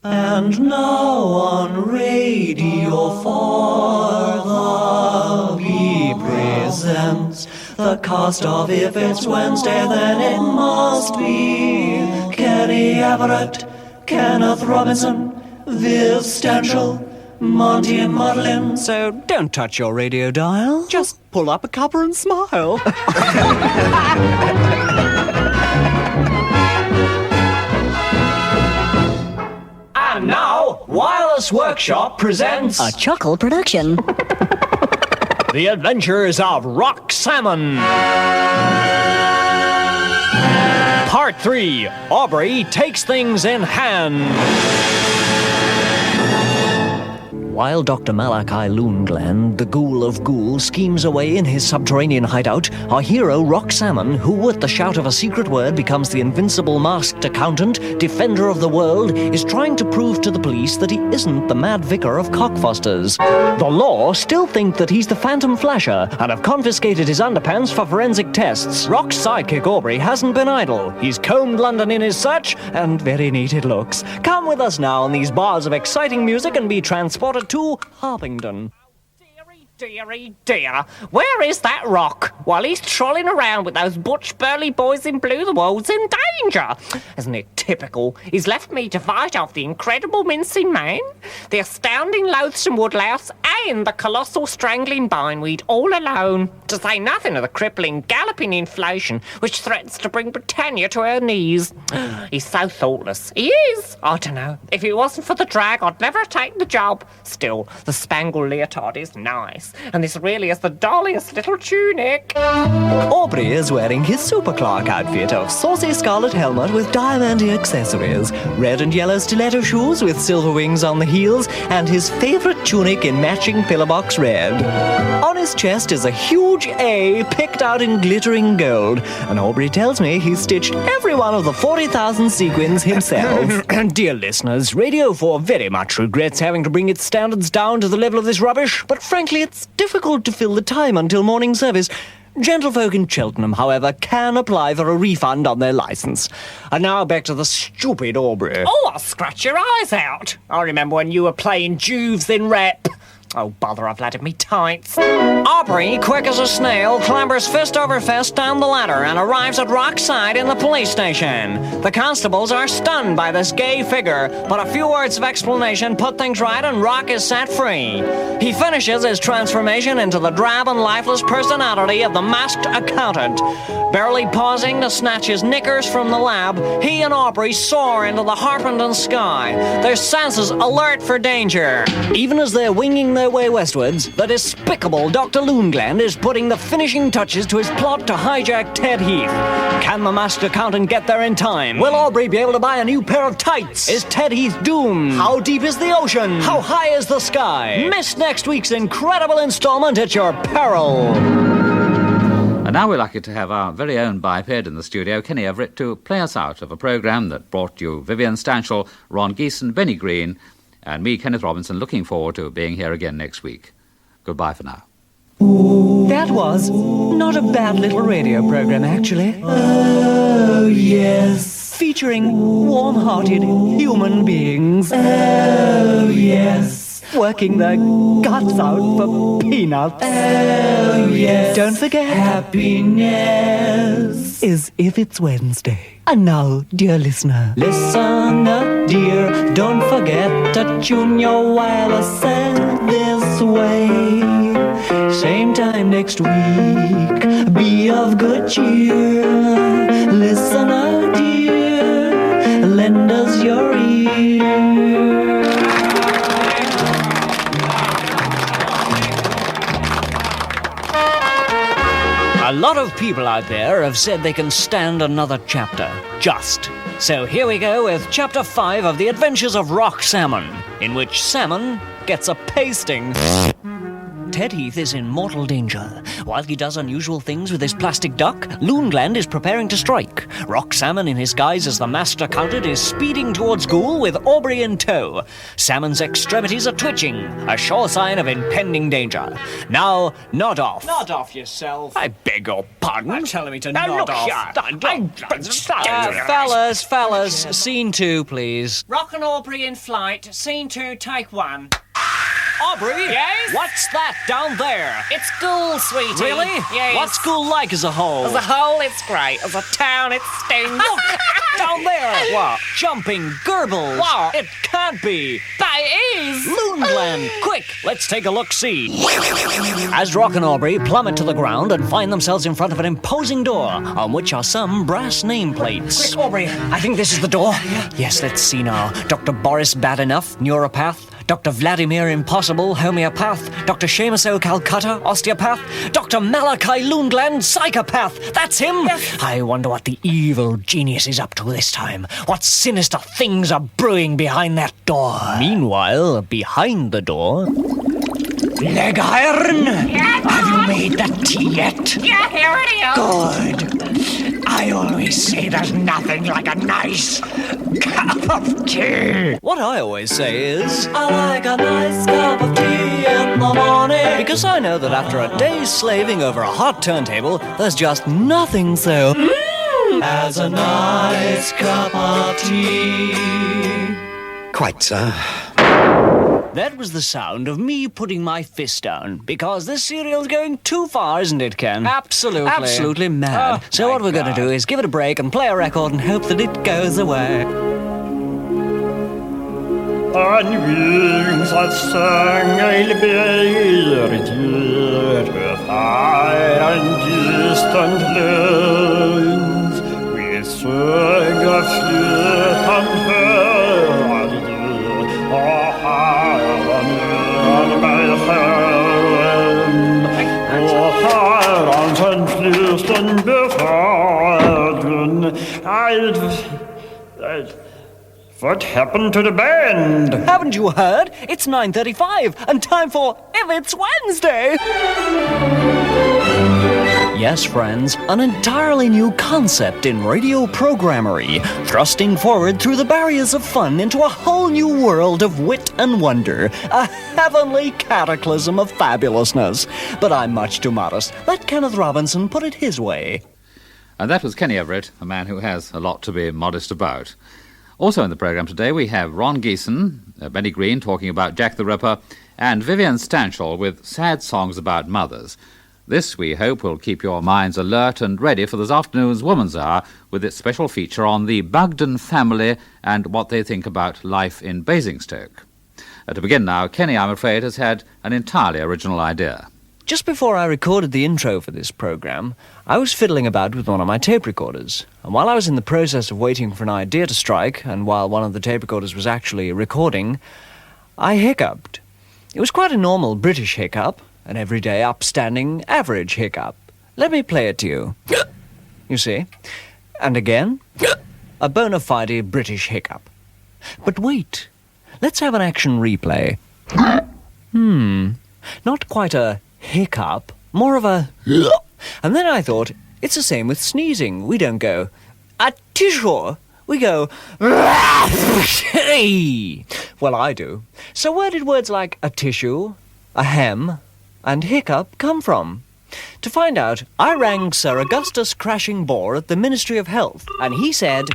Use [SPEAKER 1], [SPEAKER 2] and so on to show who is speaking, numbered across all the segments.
[SPEAKER 1] And now on Radio 4, he presents the cast of If It's Wednesday, Then It Must Be. Kenny Everett, Kenneth Robinson, Viv Stanshall, Monty and Madeline.
[SPEAKER 2] So don't touch your radio dial. Just pull up a cuppa and smile.
[SPEAKER 1] And now, Wireless Workshop presents
[SPEAKER 3] a Chuckle production.
[SPEAKER 1] The Adventures of Rock Salmon. Part 3. Aubrey takes things in hand.
[SPEAKER 2] While Dr. Malachi Loonglen, the ghoul of ghouls, schemes away in his subterranean hideout, our hero, Rock Salmon, who at the shout of a secret word becomes the invincible masked accountant, defender of the world, is trying to prove to the police that he isn't the mad vicar of Cockfosters. The law still think that he's the Phantom Flasher and have confiscated his underpants for forensic tests. Rock's sidekick Aubrey hasn't been idle. He's combed London in his search, and very neat it looks. Come with us now on these bars of exciting music and be transported to Harpington.
[SPEAKER 4] Dearie dear, where is that Rock? While he's trolling around with those butch burly boys in blue, the world's in danger. Isn't it typical? He's left me to fight off the incredible mincing man, the astounding loathsome woodlouse, and the colossal strangling bindweed all alone. To say nothing of the crippling, galloping inflation which threatens to bring Britannia to her knees. He's so thoughtless. He is. I don't know. If it wasn't for the drag, I'd never have taken the job. Still, the spangled leotard is nice. And this really is the dolliest little tunic.
[SPEAKER 2] Aubrey is wearing his Super Clark outfit of saucy scarlet helmet with diamanty accessories, red and yellow stiletto shoes with silver wings on the heels, and his favorite tunic in matching pillowbox red. On his chest is a huge A picked out in glittering gold, and Aubrey tells me he's stitched every one of the 40,000 sequins himself. Dear listeners, Radio 4 very much regrets having to bring its standards down to the level of this rubbish, but frankly it's difficult to fill the time until morning service. Gentlefolk in Cheltenham, however, can apply for a refund on their licence. And now back to the stupid Aubrey.
[SPEAKER 4] Oh, I'll scratch your eyes out. I remember when you were playing Juves in rep. Oh, bother, I've ladded me tights.
[SPEAKER 2] Aubrey, quick as a snail, clambers fist over fist down the ladder and arrives at Rock's side in the police station. The constables are stunned by this gay figure, but a few words of explanation put things right and Rock is set free. He finishes his transformation into the drab and lifeless personality of the masked accountant. Barely pausing to snatch his knickers from the lab, he and Aubrey soar into the Harpington sky, their senses alert for danger. Even as they're winging their way westwards, the despicable Dr. Loonglen is putting the finishing touches to his plot to hijack Ted Heath. Can the masked accountant get there in time? Will Aubrey be able to buy a new pair of tights? Is Ted Heath doomed? How deep is the ocean? How high is the sky? Miss next week's incredible installment at your peril.
[SPEAKER 5] And now we're lucky to have our very own biped in the studio, Kenny Everett, to play us out of a programme that brought you Vivian Stanshall, Ron Geeson, Benny Green, and me, Kenneth Robinson, looking forward to being here again next week. Goodbye for now.
[SPEAKER 2] That was not a bad little radio program, actually.
[SPEAKER 1] Oh, yes.
[SPEAKER 2] Featuring warm-hearted human beings.
[SPEAKER 1] Oh, yes.
[SPEAKER 2] Working their guts out for peanuts.
[SPEAKER 1] Oh, yes.
[SPEAKER 2] Don't forget,
[SPEAKER 1] happiness
[SPEAKER 2] is If It's Wednesday. And now, dear listener,
[SPEAKER 1] Listener dear, don't forget to tune your wireless set this way. Same time next week, be of good cheer. Listener dear, lend us your ear.
[SPEAKER 2] a lot of people out there have said they can stand another chapter. Just. So here we go with Chapter 5 of The Adventures of Rock Salmon, in which Salmon gets a pasting. Ted Heath is in mortal danger. While he does unusual things with his plastic duck, Loongland is preparing to strike. Rock Salmon, in his guise as the master accountant, is speeding towards Ghoul with Aubrey in tow. Salmon's extremities are twitching, a sure sign of impending danger. Now, nod off.
[SPEAKER 3] Nod off yourself.
[SPEAKER 2] I beg your pardon?
[SPEAKER 3] You're telling me to
[SPEAKER 2] Now
[SPEAKER 3] nod
[SPEAKER 2] look
[SPEAKER 3] off.
[SPEAKER 2] here. Fellas, scene 2, please.
[SPEAKER 3] Rock and Aubrey in flight. Scene 2, take 1.
[SPEAKER 2] Aubrey?
[SPEAKER 3] Yes?
[SPEAKER 2] What's that down there?
[SPEAKER 3] It's Ghoul, sweetie.
[SPEAKER 2] Really?
[SPEAKER 3] Yes.
[SPEAKER 2] What's Ghoul like as a whole?
[SPEAKER 3] As a whole, it's great. As a town, it stinks.
[SPEAKER 2] Look! Down there! What? Jumping Gerbils!
[SPEAKER 3] What?
[SPEAKER 2] It can't be!
[SPEAKER 3] That is.
[SPEAKER 2] Loongland! Quick, let's take a look-see. As Rock and Aubrey plummet to the ground and find themselves in front of an imposing door, on which are some brass nameplates.
[SPEAKER 3] Quick, Aubrey, I think this is the door.
[SPEAKER 2] Yes, let's see now. Dr. Boris Bad Enough, Neuropath. Dr. Vladimir Impossible, Homeopath. Dr. Seamus O. Calcutta, Osteopath. Dr. Malachi Loongland, Psychopath. That's him!
[SPEAKER 3] Yes.
[SPEAKER 2] I wonder what the evil genius is up to this time. What sinister things are brewing behind that door. Meanwhile, behind the door... Leg iron! Have you made that tea yet?
[SPEAKER 4] Yeah, here it is.
[SPEAKER 2] Good. I always say there's nothing like a nice cup of tea. What I always say is,
[SPEAKER 1] I like a nice cup of tea in the morning.
[SPEAKER 2] because I know that after a day's slaving over a hot turntable, there's just nothing so
[SPEAKER 1] As a nice cup of tea.
[SPEAKER 6] Quite, sir.
[SPEAKER 2] That was the sound of me putting my fist down, because this serial's going too far, isn't it, Ken?
[SPEAKER 3] Absolutely.
[SPEAKER 2] Absolutely mad.
[SPEAKER 3] Oh,
[SPEAKER 2] so
[SPEAKER 3] my
[SPEAKER 2] what we're going to
[SPEAKER 3] God.
[SPEAKER 2] do is give it a break and play a record and hope that it goes away.
[SPEAKER 7] On wings that sang I'll bear dear to fire and distant lands, with circa flute and heraldry, oh, on my hand, oh, hirons and flutes and befallen, what happened to the band?
[SPEAKER 2] Haven't you heard? It's 9:35 and time for If It's Wednesday! Yes, friends, an entirely new concept in radio programmery, thrusting forward through the barriers of fun into a whole new world of wit and wonder, a heavenly cataclysm of fabulousness. But I'm much too modest. Let Kenneth Robinson put it his way.
[SPEAKER 5] And that was Kenny Everett, a man who has a lot to be modest about. Also in the programme today we have Ron Geeson, Benny Green talking about Jack the Ripper, and Vivian Stanshall with sad songs about mothers. This, we hope, will keep your minds alert and ready for this afternoon's Woman's Hour with its special feature on the Bugden family and what they think about life in Basingstoke. To begin now, Kenny, I'm afraid, has had an entirely original idea.
[SPEAKER 2] Just before I recorded the intro for this programme, I was fiddling about with one of my tape recorders. And while I was in the process of waiting for an idea to strike, and while one of the tape recorders was actually recording, I hiccuped. It was quite a normal British hiccup, an everyday, upstanding, average hiccup. Let me play it to you. You see? And again, a bona fide British hiccup. But wait, let's have an action replay. Not quite a hiccup, more of a... And then I thought, it's the same with sneezing. We don't go, a tissue. We go, well, I do. So where did words like a tissue, a hem, and hiccup come from? To find out, I rang Sir Augustus Crashing Bore at the Ministry of Health, and he said...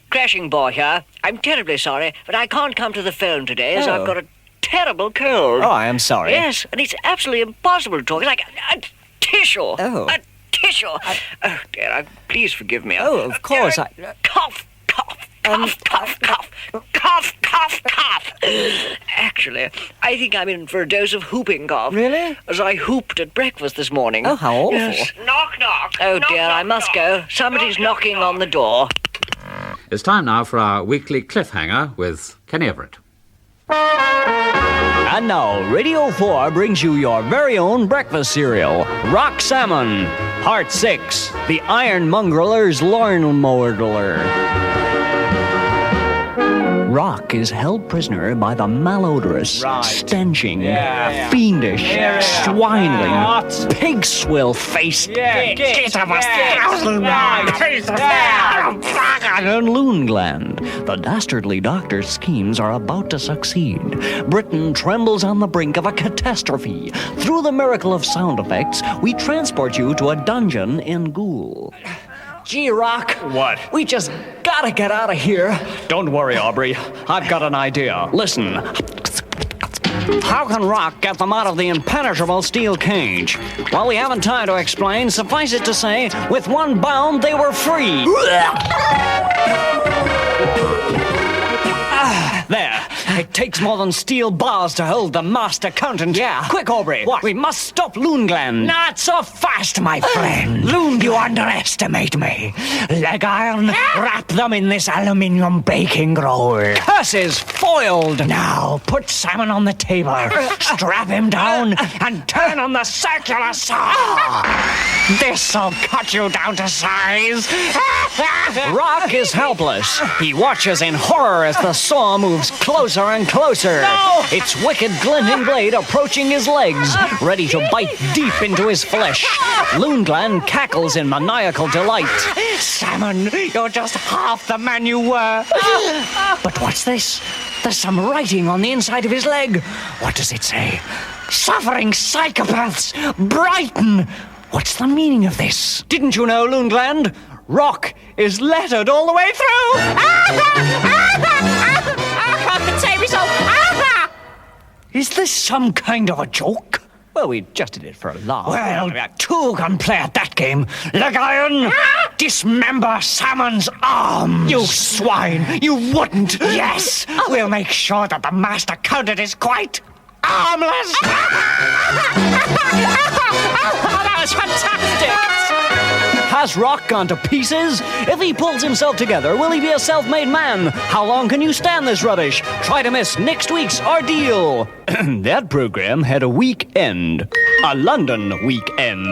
[SPEAKER 8] Crashing Bore here. I'm terribly sorry, but I can't come to the phone today as
[SPEAKER 2] Oh.
[SPEAKER 8] I've got a terrible cold.
[SPEAKER 2] Oh, I am sorry.
[SPEAKER 8] Yes, and it's absolutely impossible to talk. It's like a tissue.
[SPEAKER 2] Oh.
[SPEAKER 8] A tissue. Oh, dear, please forgive me.
[SPEAKER 2] Oh, of course,
[SPEAKER 8] Cough, cough, cough, cough, cough, cough, cough, cough. Actually, I think I'm in for a dose of whooping cough.
[SPEAKER 2] Really?
[SPEAKER 8] As I hooped at breakfast this morning.
[SPEAKER 2] Oh, how awful.
[SPEAKER 8] Yes. Knock, knock. Oh, dear, I must go. Somebody's knocking on the door.
[SPEAKER 5] It's time now for our weekly cliffhanger with Kenny Everett.
[SPEAKER 2] And now, Radio 4 brings you your very own breakfast cereal, Rock Salmon, Part 6, The Iron Mongreller's Lawnmower. Rock is held prisoner by the malodorous, stenching, fiendish, swineling, pig-swill-faced, Loongland. The dastardly doctor's schemes are about to succeed. Britain trembles on the brink of a catastrophe. Through the miracle of sound effects, we transport you to a dungeon in Ghoul. Gee, Rock.
[SPEAKER 9] What?
[SPEAKER 2] We just gotta get out of here.
[SPEAKER 9] Don't worry, Aubrey. I've got an idea.
[SPEAKER 2] Listen. How can Rock get them out of the impenetrable steel cage? Well, we haven't time to explain. Suffice it to say, with one bound, they were free. There. It takes more than steel bars to hold the master accountant.
[SPEAKER 3] Yeah.
[SPEAKER 2] Quick, Aubrey.
[SPEAKER 3] What?
[SPEAKER 2] We must stop Loongland.
[SPEAKER 3] Not so fast, my friend. Loon, you underestimate me. Leg iron, wrap them in this aluminium baking roll.
[SPEAKER 2] Curses foiled.
[SPEAKER 3] Now, put Salmon on the table, strap him down, and turn on the circular saw. This'll cut you down to size.
[SPEAKER 2] Rock is helpless. He watches in horror as the saw moves closer and closer.
[SPEAKER 3] No!
[SPEAKER 2] Its wicked glinting blade approaching his legs, ready to bite deep into his flesh. Loongland cackles in maniacal delight.
[SPEAKER 3] Salmon, you're just half the man you were. But what's this? There's some writing on the inside of his leg. What does it say? Suffering psychopaths, Brighton. What's the meaning of this?
[SPEAKER 2] Didn't you know, Loongland? Rock is lettered all the way through.
[SPEAKER 3] Is this some kind of a joke?
[SPEAKER 2] Well, we just did it for a laugh.
[SPEAKER 3] Well, two can play at that game. Leg iron, dismember Salmon's arms.
[SPEAKER 2] You swine! You wouldn't!
[SPEAKER 3] Yes, we'll make sure that the master accountant is quite armless.
[SPEAKER 2] That was fantastic! Has Rock gone to pieces? If he pulls himself together, will he be a self-made man? How long can you stand this rubbish? Try to miss next week's Ordeal. That program had a weekend. A London weekend.